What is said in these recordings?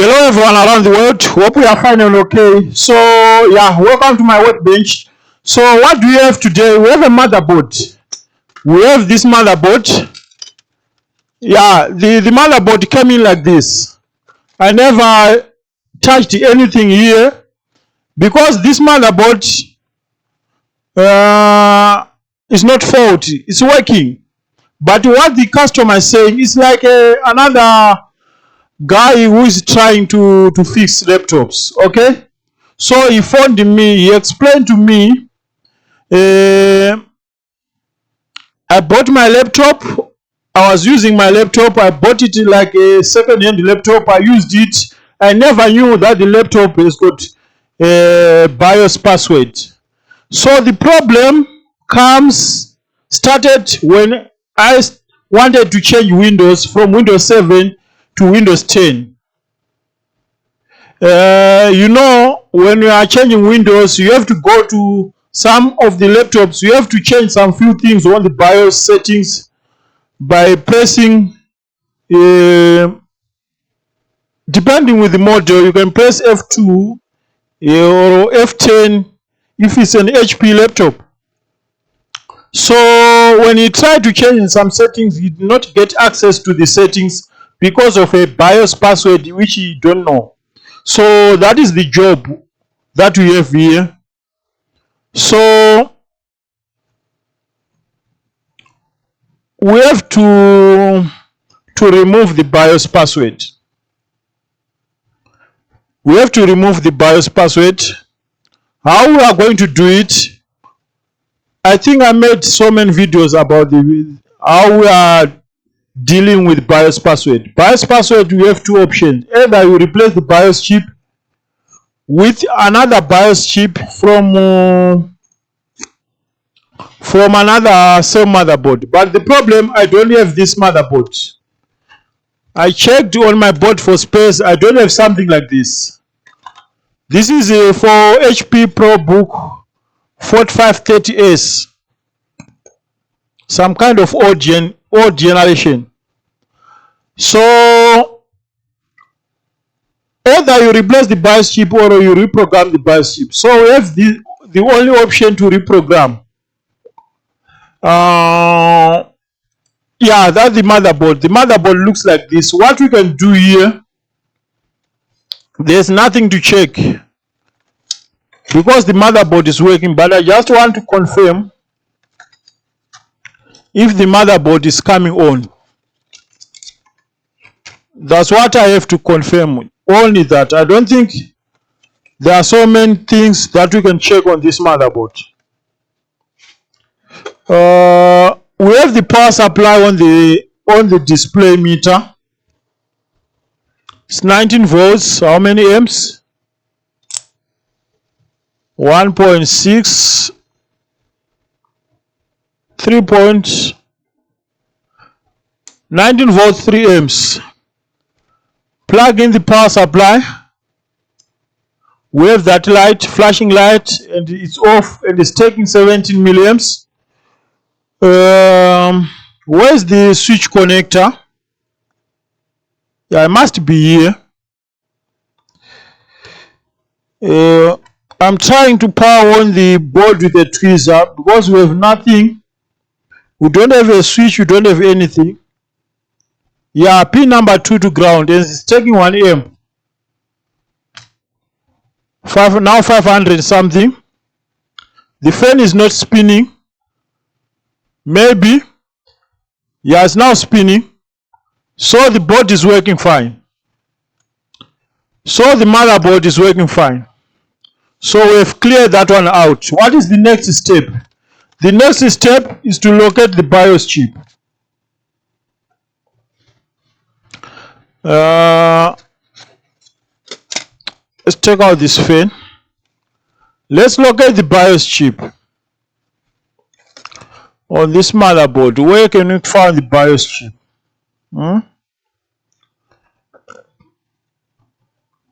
Hello everyone around the world, hope we are fine and okay. So yeah, welcome to my workbench. So what do we have today? We have a motherboard. We have this motherboard. Yeah, the motherboard came in like this. I never touched anything here because this motherboard is not faulty, it's working. But what the customer is saying is like another guy who is trying to fix laptops. Okay, so he phoned me, he explained to me, I bought my laptop, I was using my laptop, I bought it like a second-hand laptop, I used it, I never knew that the laptop has got a BIOS password. So the problem started when I wanted to change Windows from Windows 7 to Windows 10. You know, when you are changing Windows, you have to go to some of the laptops, you have to change some few things on the BIOS settings by pressing, depending with the model, you can press F2 or F10 if it's an HP laptop. So when you try to change some settings, you do not get access to the settings because of a BIOS password which you don't know. So that is the job that we have here. So we have to remove the BIOS password. We have to remove the BIOS password. How we are going to do it? I think I made so many videos about how we are dealing with BIOS password. BIOS password, we have two options. Either you replace the BIOS chip with another BIOS chip from another same motherboard. But the problem, I don't have this motherboard. I checked on my board for space. I don't have something like this. This is for HP ProBook 4530S. Some kind of old generation. So either you replace the BIOS chip or you reprogram the BIOS chip. So we have the only option to reprogram. Yeah, that's the motherboard. The motherboard looks like this. What we can do here, there's nothing to check because the motherboard is working, but I just want to confirm if the motherboard is coming on. That's what I have to confirm. Only that. I don't think there are so many things that we can check on this motherboard. We have the power supply on the display meter. It's 19 volts. How many amps? 1.6, 19 volts, 3 amps. Plug in the power supply. We have that light, flashing light, and it's off and it's taking 17 milliamps. Where's the switch connector? Yeah, it must be here. I'm trying to power on the board with a tweezer because we have nothing. We don't have a switch, we don't have anything. Yeah, pin number 2 to ground, and it's taking 1 amp. Now 500 something. The fan is not spinning. Maybe. Yeah, it's now spinning. So the board is working fine. So the motherboard is working fine. So we've cleared that one out. What is the next step? The next step is to locate the BIOS chip. Let's take out this fan. Let's locate the BIOS chip on this motherboard. Where can we find the BIOS chip?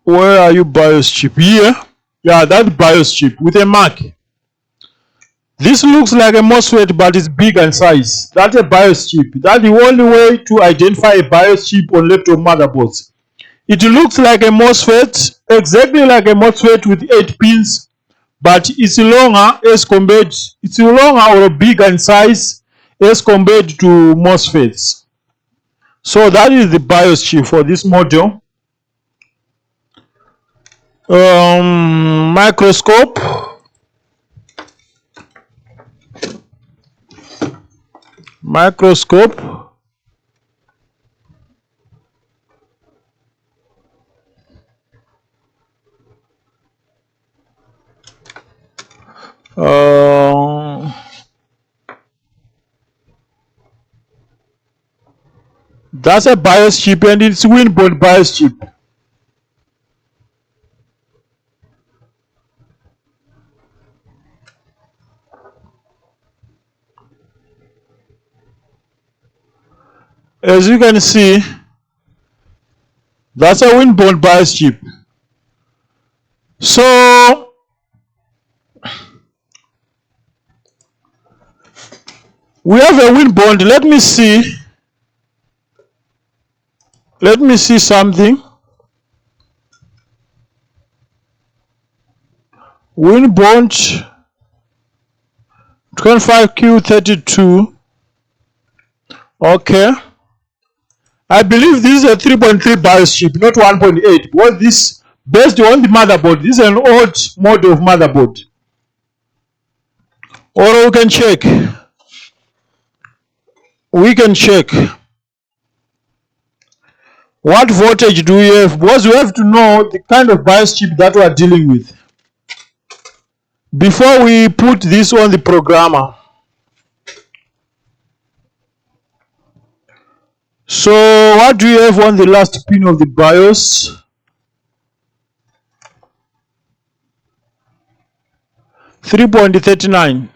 Where are you, BIOS chip? Here. Yeah, that's BIOS chip with a mark. This looks like a MOSFET, but it's big in size. That's a BIOS chip. That's the only way to identify a BIOS chip on laptop motherboards. It looks like a MOSFET, exactly like a MOSFET with 8 pins, but it's longer or bigger in size as compared to MOSFETs. So that is the BIOS chip for this module. Microscope. That's a BIOS chip, and it's Winboard BIOS chip. As you can see, that's a Winboard BIOS chip. So we have a Winboard. Let me see something. Winboard 25Q32. Okay. I believe this is a 3.3 BIOS chip, not 1.8. Because this, based on the motherboard, this is an old model of motherboard. Or we can check. What voltage do we have? Because we have to know the kind of BIOS chip that we are dealing with before we put this on the programmer. So what do you have on the last pin of the BIOS? 3.39.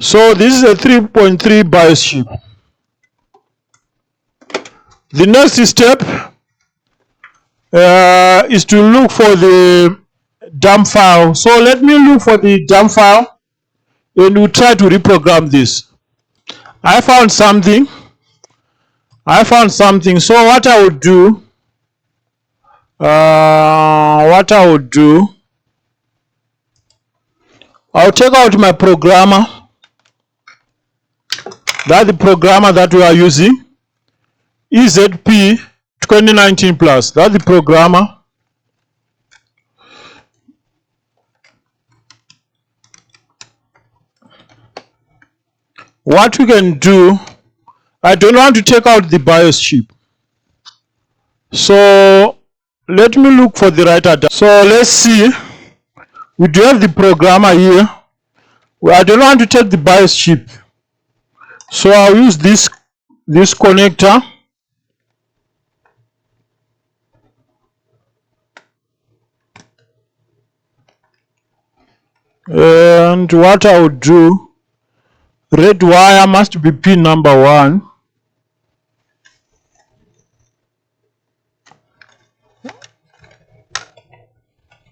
So this is a 3.3 BIOS chip. The next step is to look for the dump file. So let me look for the dump file and we'll try to reprogram this. I found something. So what I would do, I'll take out my programmer. That's the programmer that we are using. EZP2019 plus. That's the programmer. What we can do, I don't want to take out the BIOS chip. So let me look for the right adapter. So let's see. We do have the programmer here. I don't want to take the BIOS chip. So I'll use this connector. And what I would do, red wire must be pin number 1.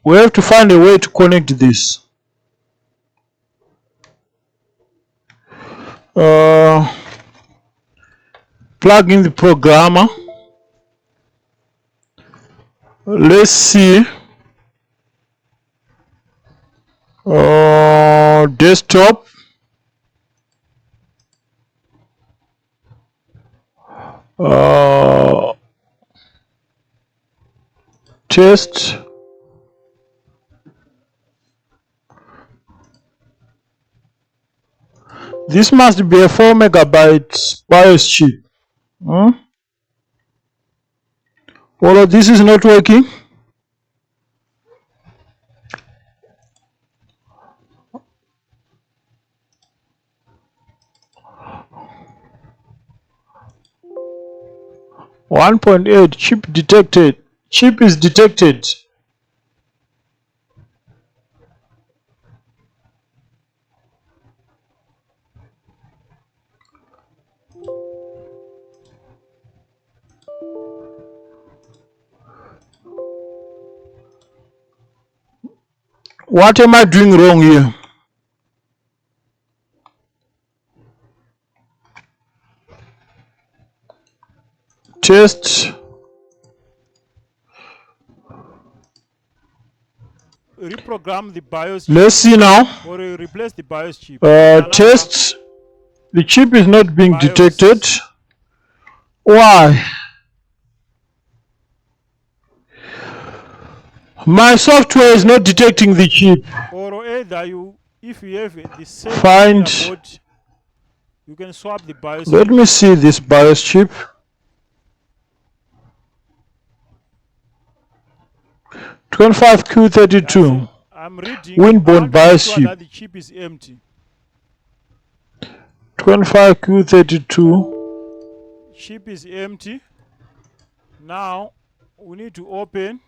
We have to find a way to connect this. Plug in the programmer. Let's see. Desktop. Test. This must be a 4 megabyte BIOS chip. Although this is not working. .8 chip detected. Chip is detected. What am I doing wrong here? Test. reprogram the BIOS chip. Let's see now. Or replace the BIOS chip. Test. The chip is not being BIOS. detected. Why? My software is not detecting the chip. Or either if you have the same Find. motherboard, you can swap the BIOS Let chip. me see this BIOS chip. 25Q32. I'm reading. Winboard BIOS sure chip. that the chip is empty. 25Q32. Chip is empty. Now we need to open.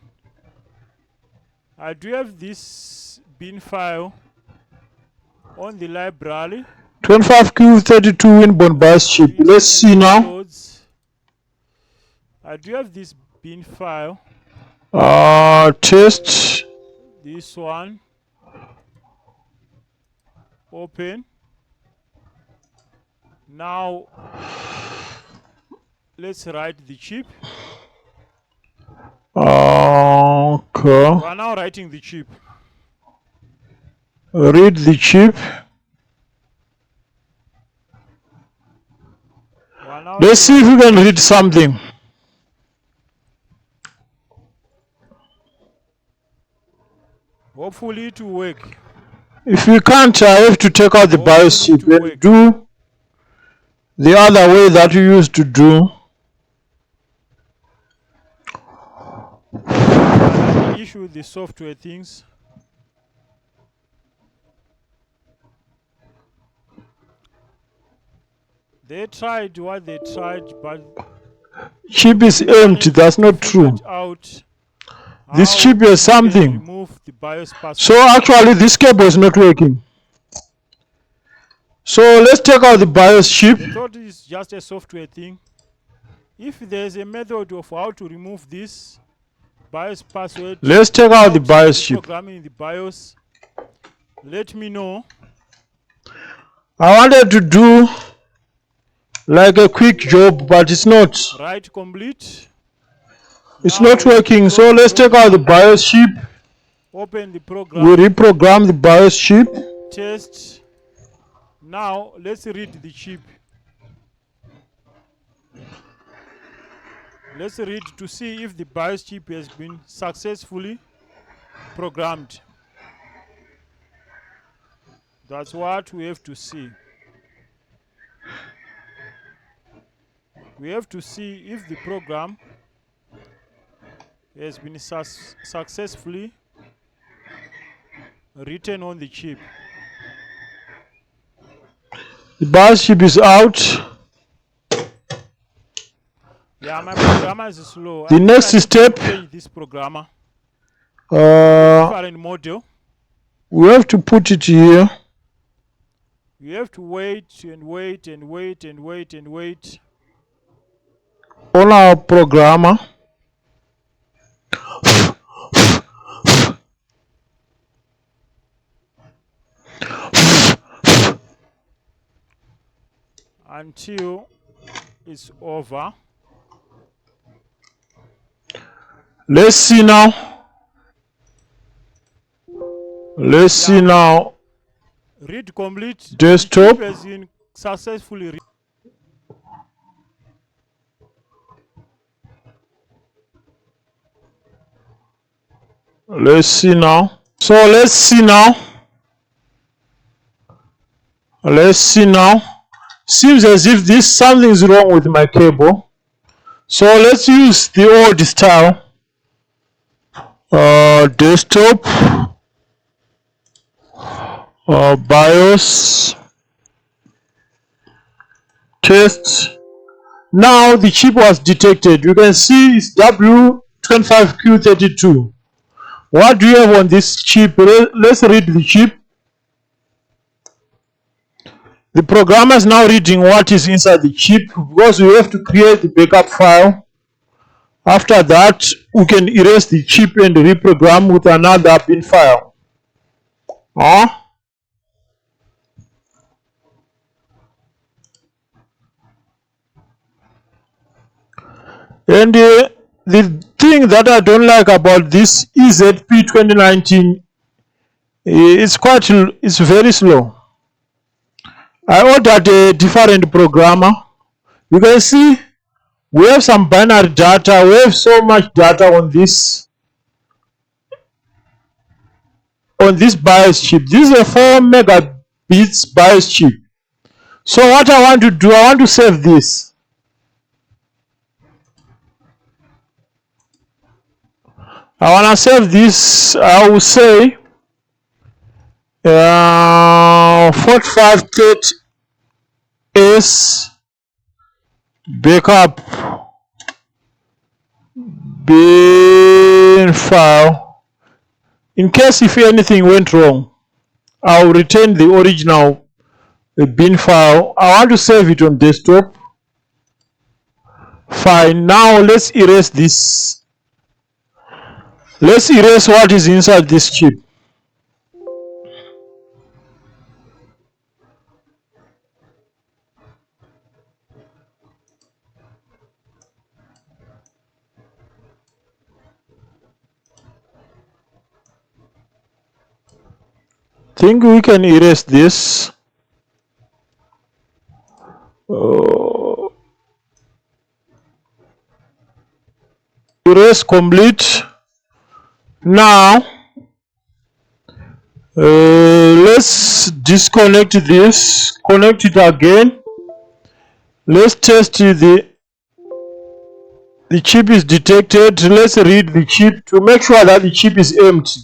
I do have this bin file on the library. 25Q32 Winboard BIOS chip. Let's see now. I do have this bin file. Test. This one. Open. Now let's write the chip. Okay. We are now writing the chip. Read the chip. Let's see if we can read something. Hopefully it will work. If we can't, I have to take out the BIOS chip and do the other way that you used to do. Another issue with the software things. They tried what they tried, but chip is empty. That's not true. This chip has something. Remove the BIOS password. So actually this cable is not working. So let's take out the BIOS chip. I thought it's just a software thing. If there's a method of how to remove this BIOS password, let's take out the BIOS chip. Programming the BIOS, let me know. I wanted to do like a quick job, but it's not. Write complete. It's not working. So let's take out the BIOS chip. Open the program. We reprogram the BIOS chip. Test. Now let's read the chip. Let's read to see if the BIOS chip has been successfully programmed. That's what we have to see. We have to see if the program has been successfully written on the chip. The BIOS chip is out. Yeah, my programmer is slow. The next step, change this programmer. we have to put it here. You have to wait and wait and wait and wait and wait on our programmer. until it's over. Let's see now. Let's see now. Read complete. Desktop. Has been successfully. Let's see now. So let's see now. Let's see now. Seems as if something's wrong with my cable. So let's use the old style. Desktop. BIOS. Test. Now the chip was detected. You can see it's W25Q32. What do you have on this chip? Let's read the chip. The programmer is now reading what is inside the chip because we have to create the backup file. After that, we can erase the chip and reprogram with another bin file. And the thing that I don't like about this EZP2019 It's very slow. I ordered a different programmer. You can see we have some binary data. We have so much data on this BIOS chip. This is a 4 megabits BIOS chip. So what I want to do, I want to save this. I want to save this. I will say 4530S backup bin file. In case if anything went wrong, I will retain the original bin file. I want to save it on desktop. Fine. Now let's erase this. Let's erase what is inside this chip. Think we can erase this. Erase complete. Now let's disconnect this, connect it again. Let's test the chip is detected. Let's read the chip to make sure that the chip is empty.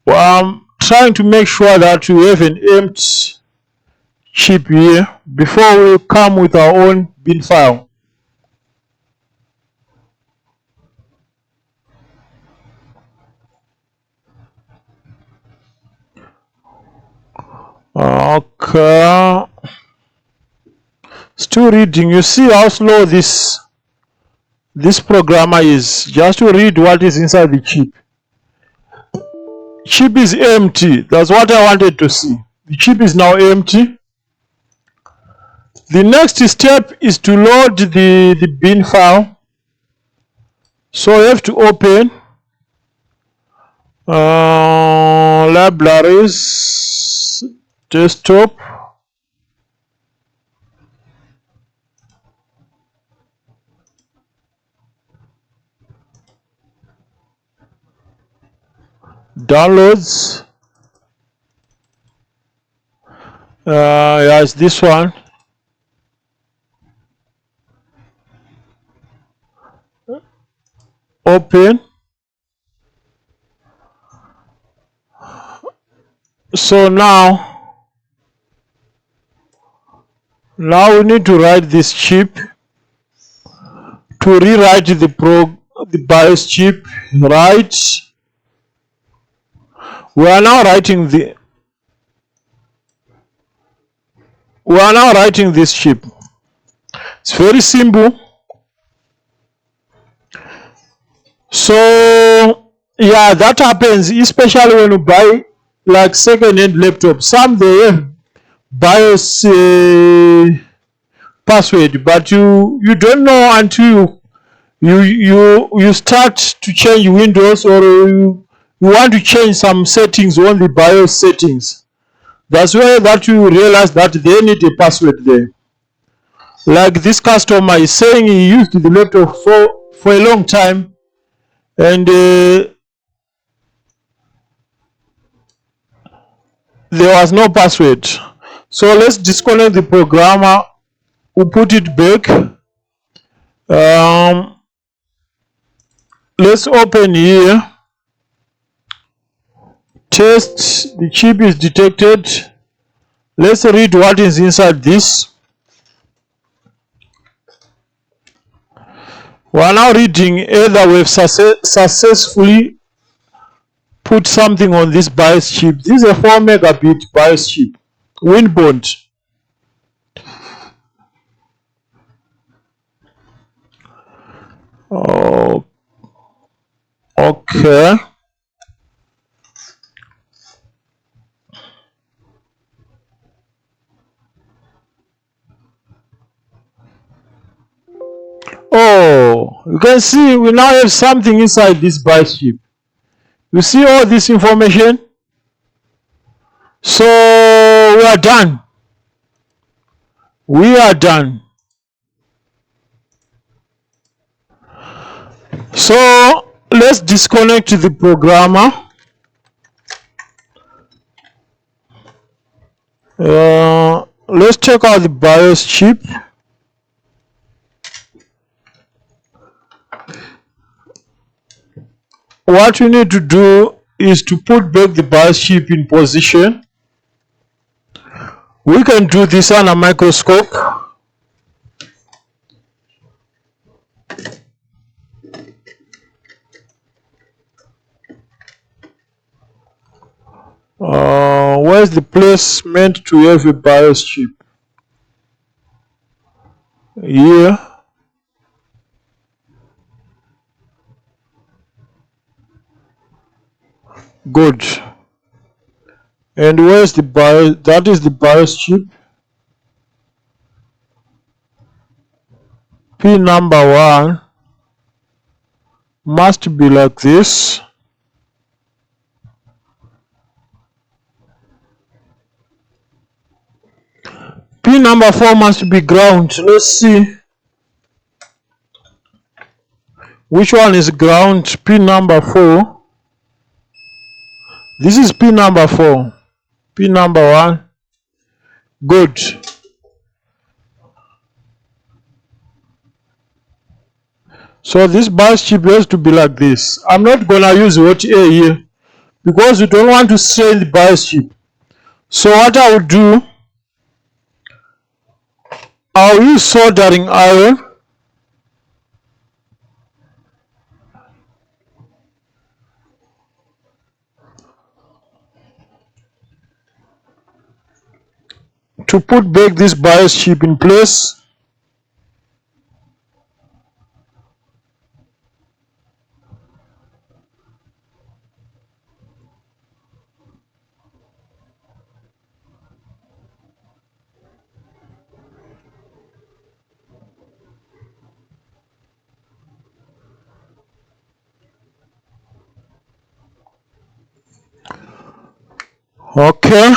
I'm trying to make sure that we have an empty chip here before we come with our own bin file. Okay, still reading. You see how slow this programmer is just to read what is inside the chip. Chip is empty. That's what I wanted to see. The chip is now empty. The next step is to load the bin file. So you have to open libraries, desktop, downloads. Yes, this one. Open. So now we need to write this chip. To rewrite the BIOS chip, write. We are now writing this chip. It's very simple. So yeah, that happens especially when you buy like second-hand laptop. Some they have BIOS password, but you don't know until you start to change Windows, or you want to change some settings on the BIOS settings. That's where that you realize that they need a password there. Like this customer is saying he used the laptop for a long time, and there was no password. So let's disconnect the programmer. We'll put it back. Let's open here. Test, the chip is detected. Let's read what is inside this. We are now reading either we've successfully put something on this BIOS chip. This is a 4 megabit BIOS chip, Winbond. Oh, okay. Oh, you can see we now have something inside this BIOS chip. You see all this information? So we are done. We are done. So let's disconnect the programmer. Let's check out the BIOS chip. What we need to do is to put back the BIOS chip in position. We can do this on a microscope. Where's the place meant to have a BIOS chip? Here. Good. And where's the BIOS? That is the BIOS chip. Pin number 1 must be like this. Pin number 4 must be ground. Let's see which one is ground. Pin number 4. This is pin number 4. Pin number 1. Good. So this BIOS chip has to be like this. I'm not gonna use hot air here because we don't want to strain the BIOS chip. So what I will do, I'll use soldering iron. To put back this BIOS chip in place. Okay.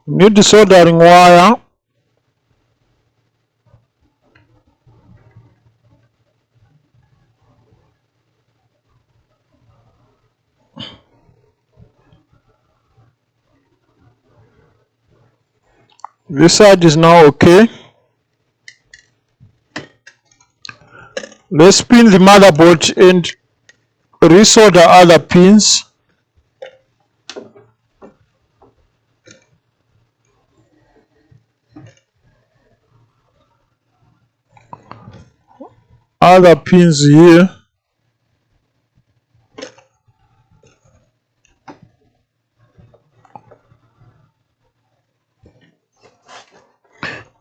Need the soldering wire. This side is now okay. Let's pin the motherboard and resolder other pins. Other pins here.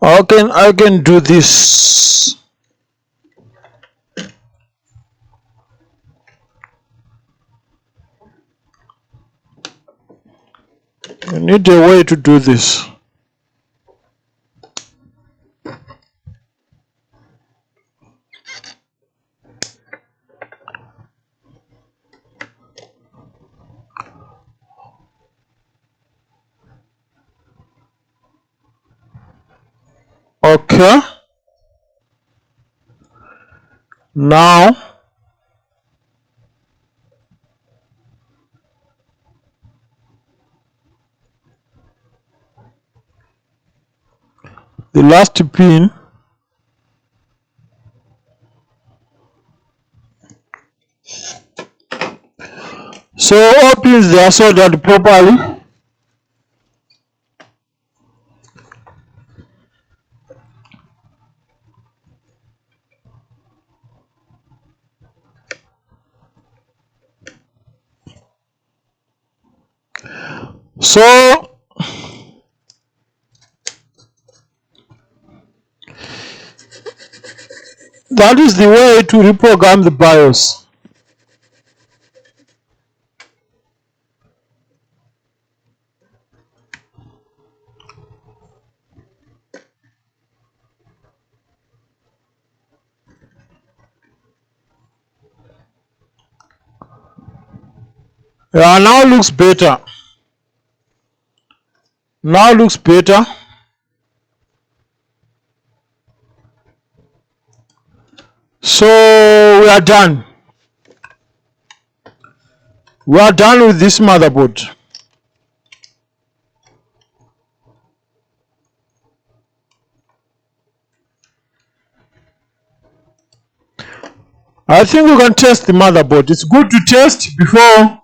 I can do this. I need a way to do this. Okay. Now the last pin. So all pins they are soldered properly. So that is the way to reprogram the BIOS. Yeah, now looks better. Now looks better. So we are done. We are done with this motherboard. I think we can test the motherboard. It's good to test before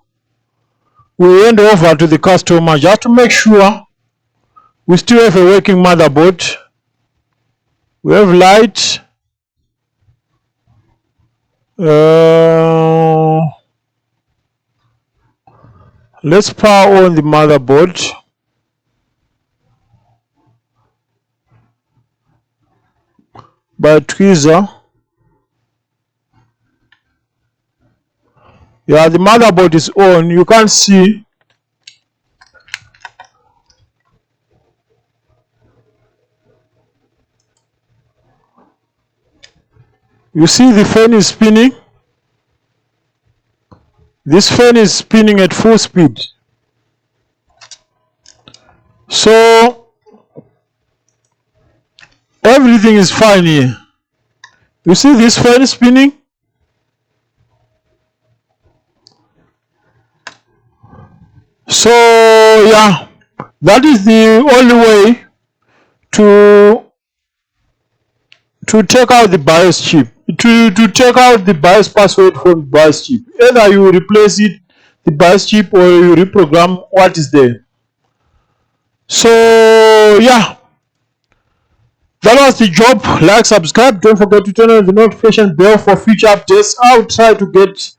we hand over to the customer, just to make sure we still have a working motherboard. We have light. Let's power on the motherboard. By tweezer. Yeah, the motherboard is on. You can see. You see the fan is spinning. This fan is spinning at full speed. So everything is fine here. You see this fan spinning? So yeah, that is the only way to take out the BIOS chip, to take out the BIOS password from the BIOS chip. Either you replace it, the BIOS chip, or you reprogram what is there. So yeah, that was the job. Like, subscribe, don't forget to turn on the notification bell for future updates. I'll try to get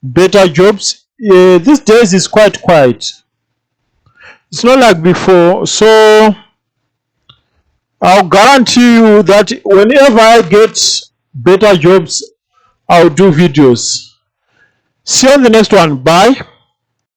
better jobs. These days is quite quiet. It's not like before. So I'll guarantee you that whenever I get better jobs, I'll do videos. See you on the next one. Bye.